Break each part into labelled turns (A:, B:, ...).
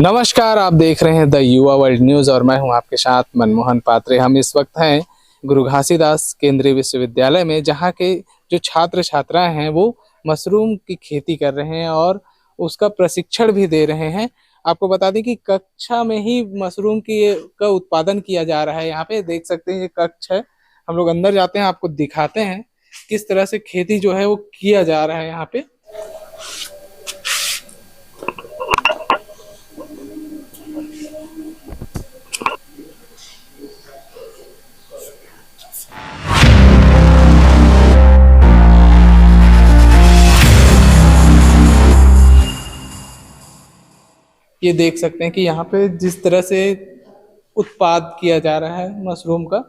A: नमस्कार, आप देख रहे हैं द युवा वर्ल्ड न्यूज और मैं हूं आपके साथ मनमोहन पात्रे। हम इस वक्त हैं गुरु घासीदास केंद्रीय विश्वविद्यालय में, जहां के जो छात्र छात्राएं हैं वो मशरूम की खेती कर रहे हैं और उसका प्रशिक्षण भी दे रहे हैं। आपको बता दें कि कक्षा में ही मशरूम का उत्पादन किया जा रहा है। यहाँ पे देख सकते हैं ये कक्ष है। हम लोग अंदर जाते हैं, आपको दिखाते हैं किस तरह से खेती जो है वो किया जा रहा है यहाँ पे। ये देख सकते हैं कि यहाँ पे जिस तरह से उत्पाद किया जा रहा है मशरूम का,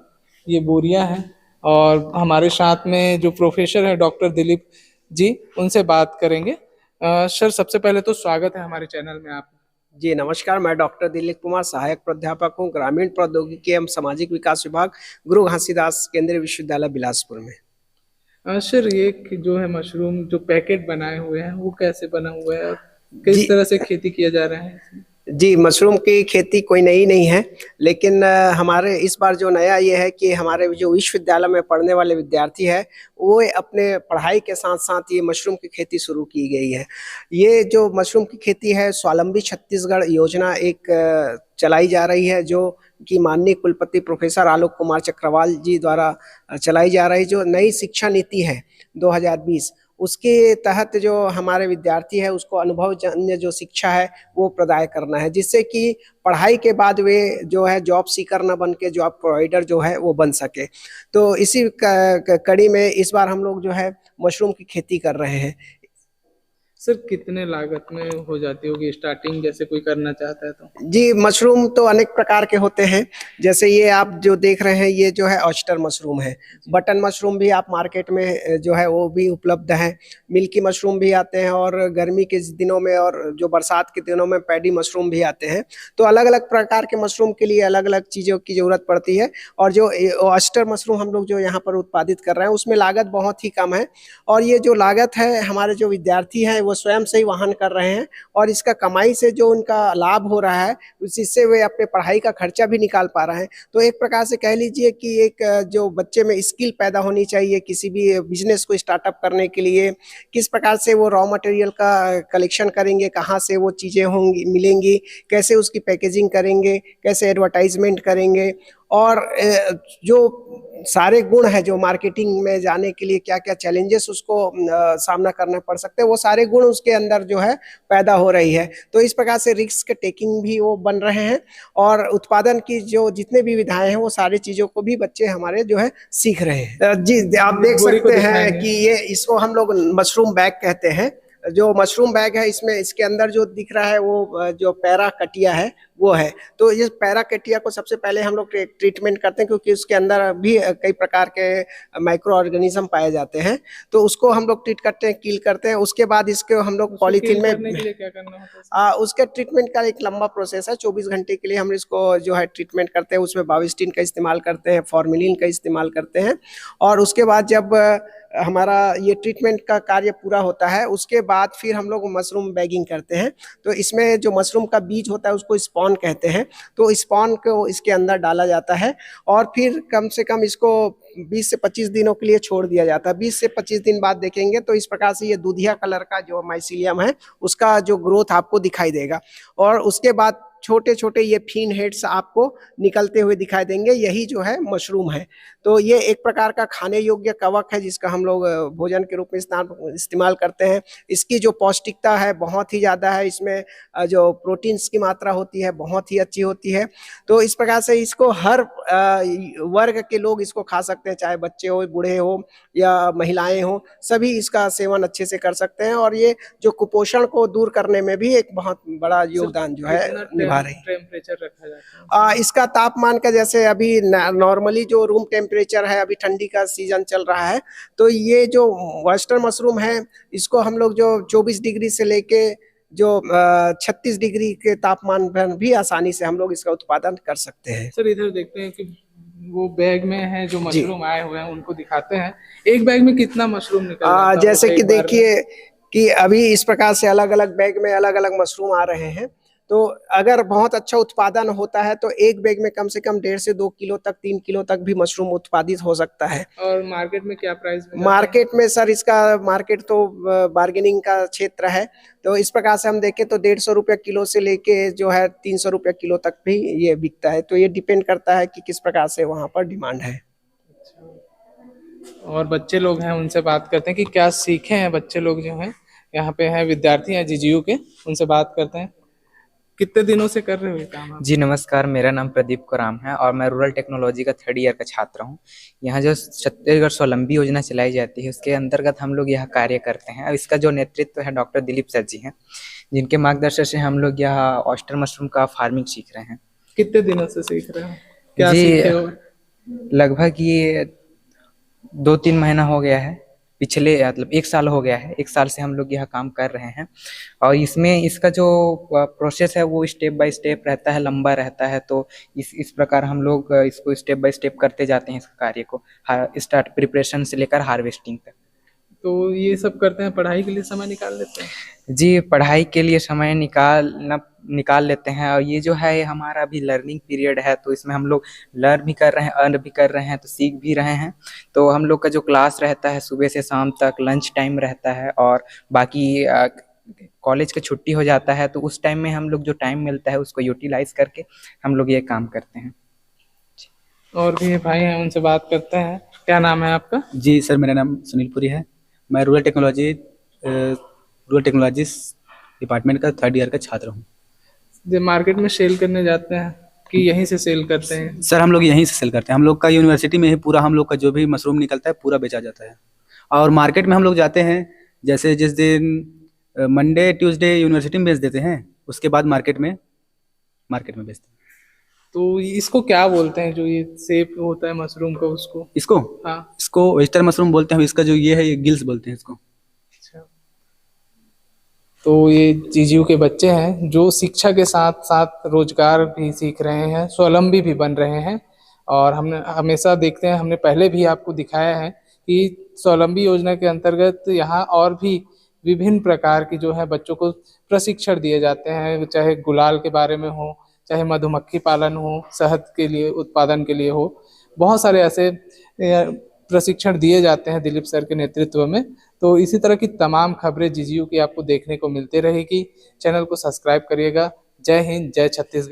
A: ये बोरियां हैं। और हमारे साथ में जो प्रोफेसर है डॉक्टर दिलीप जी, उनसे बात करेंगे। सर, सबसे पहले तो स्वागत है हमारे चैनल में। आप
B: जी नमस्कार, मैं डॉक्टर दिलीप कुमार, सहायक प्राध्यापक हूँ, ग्रामीण प्रौद्योगिकी एवं सामाजिक विकास विभाग, गुरु घासीदास केंद्रीय विश्वविद्यालय बिलासपुर में।
A: सर, ये जो है मशरूम जो पैकेट बनाए हुए हैं वो कैसे बना हुआ है और किस
B: जी
A: तरह से खेती किया जा रहा है इसमें?
B: जी मशरूम की खेती कोई नई नहीं है, लेकिन हमारे इस बार जो नया ये है कि हमारे जो विश्वविद्यालय में पढ़ने वाले विद्यार्थी है वो अपने पढ़ाई के साथ साथ ये मशरूम की खेती शुरू की गई है। ये जो मशरूम की खेती है, स्वावलंबी छत्तीसगढ़ योजना एक चलाई जा रही है, जो कि माननीय कुलपति प्रोफेसर आलोक कुमार चक्रवाल जी द्वारा चलाई जा रही, जो नई शिक्षा नीति है 2020, उसके तहत जो हमारे विद्यार्थी है उसको अनुभवजन्य जो शिक्षा है वो प्रदान करना है, जिससे कि पढ़ाई के बाद वे जो है जॉब सीकर न बन के जॉब प्रोवाइडर जो है वो बन सके। तो इसी कड़ी में इस बार हम लोग जो है मशरूम की खेती कर रहे हैं।
A: सर, कितने लागत में हो जाती होगी स्टार्टिंग, जैसे कोई करना चाहता है तो?
B: जी मशरूम तो अनेक प्रकार के होते हैं, जैसे ये आप जो देख रहे हैं ये जो है ऑयस्टर मशरूम है। बटन मशरूम भी आप मार्केट में जो है वो भी उपलब्ध है। मिल्की मशरूम भी आते हैं और गर्मी के दिनों में और जो बरसात के दिनों में पैडी मशरूम भी आते हैं। तो अलग अलग प्रकार के मशरूम के लिए अलग अलग चीज़ों की ज़रूरत पड़ती है। और जो ऑयस्टर मशरूम हम लोग जो यहाँ पर उत्पादित कर रहे हैं उसमें लागत बहुत ही कम है, और ये जो लागत है हमारे जो विद्यार्थी हैं वो स्वयं से ही वहन कर रहे हैं, और इसका कमाई से जो उनका लाभ हो रहा है जिससे वे अपने पढ़ाई का खर्चा भी निकाल पा रहे हैं। तो एक प्रकार से कह लीजिए कि एक जो बच्चे में स्किल पैदा होनी चाहिए किसी भी बिजनेस को स्टार्टअप करने के लिए, किस प्रकार से वो रॉ मटेरियल का कलेक्शन करेंगे, कहाँ से वो चीज़ें होंगी मिलेंगी, कैसे उसकी पैकेजिंग करेंगे, कैसे एडवर्टाइजमेंट करेंगे, और जो सारे गुण है जो मार्केटिंग में जाने के लिए क्या क्या चैलेंजेस उसको सामना करना पड़ सकते हैं, वो सारे गुण उसके अंदर जो है पैदा हो रही है। तो इस प्रकार से रिस्क टेकिंग भी वो बन रहे हैं, और उत्पादन की जो जितने भी विधाएं हैं वो सारी चीज़ों को भी बच्चे हमारे जो है सीख रहे हैं। जी आप देख सकते हैं कि ये इसको हम लोग मशरूम बैग कहते हैं। जो मशरूम बैग है इसमें इसके अंदर जो दिख रहा है वो जो पैरा कटिया है वो है। तो ये पैरा कटिया को सबसे पहले हम लोग ट्रीटमेंट करते हैं, क्योंकि उसके अंदर भी कई प्रकार के माइक्रो ऑर्गेनिज्म पाए जाते हैं। तो उसको हम लोग ट्रीट करते हैं, किल करते हैं। उसके बाद इसको हम लोग पॉलीथीन में
A: क्या करना होता है?
B: उसके ट्रीटमेंट का एक लंबा प्रोसेस है। 24 घंटे के लिए हम इसको जो है ट्रीटमेंट करते हैं। उसमें बाविस्टिन का इस्तेमाल करते हैं, फॉर्मेलिन का इस्तेमाल करते हैं, और उसके बाद जब हमारा ये ट्रीटमेंट का कार्य पूरा होता है उसके बाद फिर हम लोग मशरूम बैगिंग करते हैं। तो इसमें जो मशरूम का बीज होता है उसको स्पॉन कहते हैं। तो स्पॉन को इसके अंदर डाला जाता है, और फिर कम से कम इसको 20 से 25 दिनों के लिए छोड़ दिया जाता है। 20 से 25 दिन बाद देखेंगे तो इस प्रकार से ये दूधिया कलर का जो माइसीलियम है उसका जो ग्रोथ आपको दिखाई देगा, और उसके बाद छोटे छोटे ये फिन हेड्स आपको निकलते हुए दिखाई देंगे। यही जो है मशरूम है। तो ये एक प्रकार का खाने योग्य कवक है जिसका हम लोग भोजन के रूप में इस्तेमाल करते हैं। इसकी जो पौष्टिकता है बहुत ही ज़्यादा है। इसमें जो प्रोटीन्स की मात्रा होती है बहुत ही अच्छी होती है। तो इस प्रकार से इसको हर वर्ग के लोग इसको खा सकते हैं, चाहे बच्चे हो, बूढ़े हो या महिलाएं हो, सभी इसका सेवन अच्छे से कर सकते हैं। और ये जो कुपोषण को दूर करने में भी एक बहुत बड़ा योगदान जो है निभा रही है।
A: टेम्परेचर रखा जाता है
B: इसका तापमान का, जैसे अभी नॉर्मली जो रूम टेम्परेचर है, अभी ठंडी का सीजन चल रहा है, तो ये जो वेस्टर्न मशरूम है इसको हम लोग जो 24 डिग्री से लेके जो 36 डिग्री के तापमान पर भी आसानी से हम लोग इसका उत्पादन कर सकते हैं।
A: सर, इधर देखते हैं कि वो बैग में है जो मशरूम आए हुए हैं, उनको दिखाते हैं। एक बैग में कितना मशरूम निकल
B: जैसे कि देखिए कि अभी इस प्रकार से अलग अलग बैग में अलग अलग मशरूम आ रहे हैं। तो अगर बहुत अच्छा उत्पादन होता है तो एक बैग में कम से कम 1.5 से 2 किलो तक 3 किलो तक भी मशरूम उत्पादित हो सकता है।
A: और मार्केट में क्या प्राइस में जाता है?
B: मार्केट में सर इसका मार्केट तो बार्गेनिंग का क्षेत्र है, तो इस प्रकार से हम देखें तो 150 रुपये किलो से लेके जो है 300 रुपये किलो तक भी ये बिकता है। तो ये डिपेंड करता है कि किस प्रकार से वहाँ पर डिमांड है।
A: और बच्चे लोग हैं, उनसे बात करते हैं कि क्या सीखे हैं बच्चे लोग जो हैं, यहाँ पे हैं विद्यार्थी हैं जीजीयू के, उनसे बात करते हैं। कितने दिनों से कर रहे हो ये काम आप?
C: जी नमस्कार, मेरा नाम प्रदीप कोराम है और मैं रूरल टेक्नोलॉजी का 3rd ईयर का छात्र हूँ। यहाँ जो छत्तीसगढ़ स्वावलंबी योजना चलाई जाती है उसके अंतर्गत हम लोग यह कार्य करते हैं और इसका जो नेतृत्व है डॉक्टर दिलीप सर जी हैं, जिनके मार्गदर्शन से हम लोग यह ऑयस्टर मशरूम का फार्मिंग सीख रहे हैं।
A: कितने दिनों से सीख रहे हो, क्या
C: जी
A: सीखे हो?
C: लगभग ये 2-3 महीना हो गया है, पिछले मतलब 1 साल हो गया है। 1 साल से हम लोग यह काम कर रहे हैं और इसमें इसका जो प्रोसेस है वो स्टेप बाय स्टेप रहता है, लंबा रहता है। तो इस प्रकार हम लोग इसको स्टेप बाय स्टेप करते जाते हैं इस कार्य को, स्टार्ट प्रिपरेशन से लेकर हार्वेस्टिंग तक।
A: तो ये सब करते हैं, पढ़ाई के लिए समय निकाल लेते हैं?
C: जी पढ़ाई के लिए समय निकाल लेते हैं और ये जो है हमारा अभी लर्निंग पीरियड है, तो इसमें हम लोग लर्न भी कर रहे हैं, अर्न भी कर रहे हैं, तो सीख भी रहे हैं। तो हम लोग का जो क्लास रहता है सुबह से शाम तक, लंच टाइम रहता है और बाकी कॉलेज का छुट्टी हो जाता है, तो उस टाइम में हम लोग जो टाइम मिलता है उसको यूटिलाइज करके हम लोग ये काम करते हैं।
A: और भी भाई हैं, उनसे बात करते हैं। क्या नाम है आपका?
D: जी सर, मेरा नाम सुनील पुरी है। मैं रूरल टेक्नोलॉजी डिपार्टमेंट का 3rd ईयर का छात्र हूँ।
A: जब मार्केट में सेल करने जाते हैं कि यहीं से सेल करते हैं?
D: सर हम लोग यहीं से सेल करते हैं। हम लोग का यूनिवर्सिटी में ही पूरा हम लोग का जो भी मशरूम निकलता है पूरा बेचा जाता है। और मार्केट में हम लोग जाते हैं, जैसे जिस दिन मंडे ट्यूसडे यूनिवर्सिटी में बेच देते हैं, उसके बाद मार्केट में बेचते हैं।
A: तो इसको क्या बोलते हैं, जो ये शेप होता है मशरूम का उसको?
D: इसको
A: हाँ,
D: इसको ऑयस्टर मशरूम बोलते हैं। इसका जो ये है ये गिल्स बोलते हैं इसको।
A: अच्छा। तो ये जीजीयू के बच्चे हैं जो शिक्षा के साथ साथ रोजगार भी सीख रहे हैं, स्वावलंबी भी बन रहे हैं। और हमने हमेशा देखते हैं, हमने पहले भी आपको दिखाया है कि स्वावलंबी योजना के अंतर्गत यहाँ और भी विभिन्न प्रकार की जो है बच्चों को प्रशिक्षण दिए जाते हैं, चाहे गुलाल के बारे में हो, चाहे मधुमक्खी पालन हो, शहद के लिए उत्पादन के लिए हो, बहुत सारे ऐसे प्रशिक्षण दिए जाते हैं दिलीप सर के नेतृत्व में। तो इसी तरह की तमाम खबरें जीजीयू की आपको देखने को मिलती रहेगी। चैनल को सब्सक्राइब करिएगा। जय हिंद, जय छत्तीसगढ़।